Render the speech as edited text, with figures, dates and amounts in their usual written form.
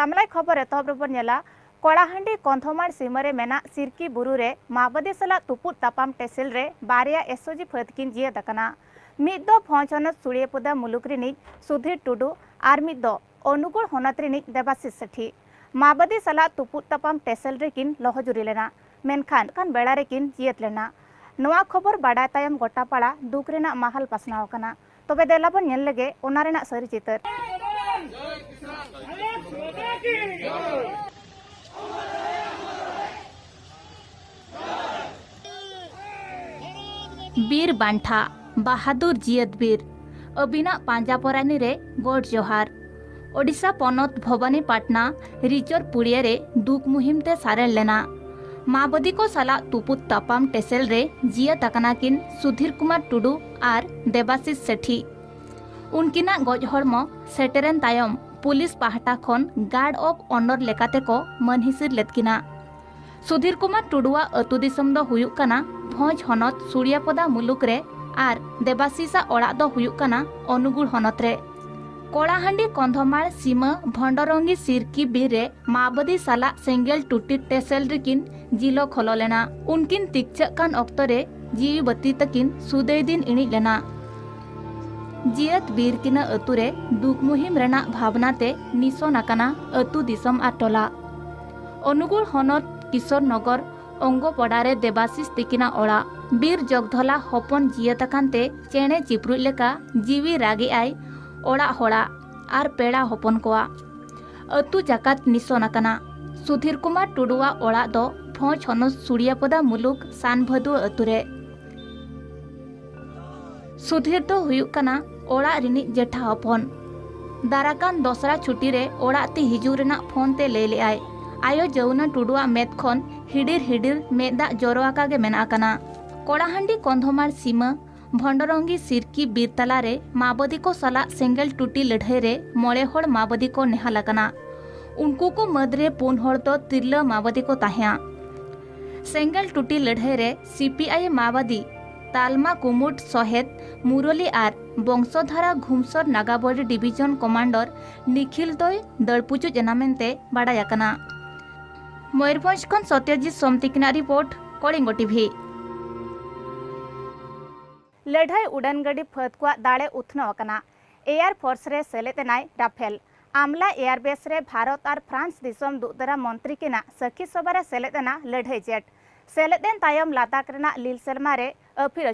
आमलाई खबर एतहब्रबला कलाहांडी कंधमाल सीमरे मेना सिरकी बुरुरे माओवादी सला तुपुट तापाम टेसेल रे बारिया एसओजी फतकिन जियत अकना मिद दो फौजन सुड़ियपुदा मुलुक रिनिज सुधीर टुडू आर मिद दो अनुगुल होनत रिनिज देवाशीष सेठी माओवादी सला तुपुट तापाम टेसेल रे किन लहजुरी लेना मेनखान खान बेड़ा रे किन जियत लेना नवा खबर बाडाय तायम गोटापाड़ा दुख रेना माहल पासनाव कना तबे देलाबन नेल लगे ओना रेना सरी चितर बीर बांठा बहादुर जियत बीर अबिना पांजापरानी रे गोड जोहार ओडिशा पनत भवानीपाटना रिचर पुड़िया रे दुख मुहिम ते सारेल लेना माओवादी को साला तुपुत तापाम टेसेल रे जियत अकना किन सुधीर कुमार टुडू आर देवाशीष सेठी उनकिना गज हड़मो सेटेरेन तायम पुलिस पाहटा खन गार्ड ऑफ ऑनर लेकाते को मनहिसिर लेतकिना सुधीर कुमार टुडुआ अतु दिसम दो हुयुक कना भोज हनत सुड़ियापदा मुलुक रे आर देवाशीषा ओड़ा दो हुयुक कना अनुगुल हनत रे कलाहांडी कंधमाल सीमा भंडरंगी सिरकी बीर रे माओवादी साला सेंगेल टुटी टेसेल रिकिन जिलो खोलो लेना उनकिन तिक्चकान ऑक्तो रे जीवी बत्ती तकिन सुदय दिन इणी लेना जियत बीर किना अतु रे दुख मुहिम रेना भावना ते निसो नाकाना अतु दिसम आ टोला अनुगुल हनत किशोर नगर अंगोपड़ारे देवाशीष तिकिना ओड़ा बीर जगधला हपन जियतकानते चेणे चिपरुज लेका जीवी रागी आई ओड़ा होड़ा आर पेड़ा हपन कोआ अतु जाकात निसो नाकाना सुधीर कुमार टुडुआ ओड़ा दो फौज हनस सुड़ियापदा मुलुक सानभदु अतुरे सुधीर दो हुयुक कना ओड़ा रिनी जेठा हपन दाराकान दोसरा छुट्टी रे ओड़ा ती हिजू रेना फोन ते ले ले आय आयो जौना टुडुआ मेद खन हिडिर हिडिर मेदा जोरोआका गे मेना कना कलाहांडी कंधमाल सीमा भंडरंगी सिरकी बीरतला रे माओवादी को साला सेंगेल टूटी लड़ाई रे मोड़े होड़ माओवादी को नेहाला कना उनको को मदरे पुन होड़ तो तिरला माओवादी को ताहिया सेंगेल टूटी लड़ाई रे सीपीआई माओवादी तालमा कुमुट सहेद मुरली are Vamsadhara घुमसर नागाबड़ी division commander Nikhil दय दड़पुचु जनामेंते बाडायाकना मयूरभंज खन सत्यजित सोमतिकना रिपोर्ट कलिंगो टीवी लड़ाई उड़ान गाड़ी फत को दाड़े उथना अकना एयर फोर्स रे सेलेतेनाय राफेल आमला एयरबेस रे भारत और फ्रांस दिसम दूतरा मंत्री किना सखी सभा रे सेलेतेना लड़ाई जेट सेलेतेन तायम लादाख रेना लील सेलमा रे अफिर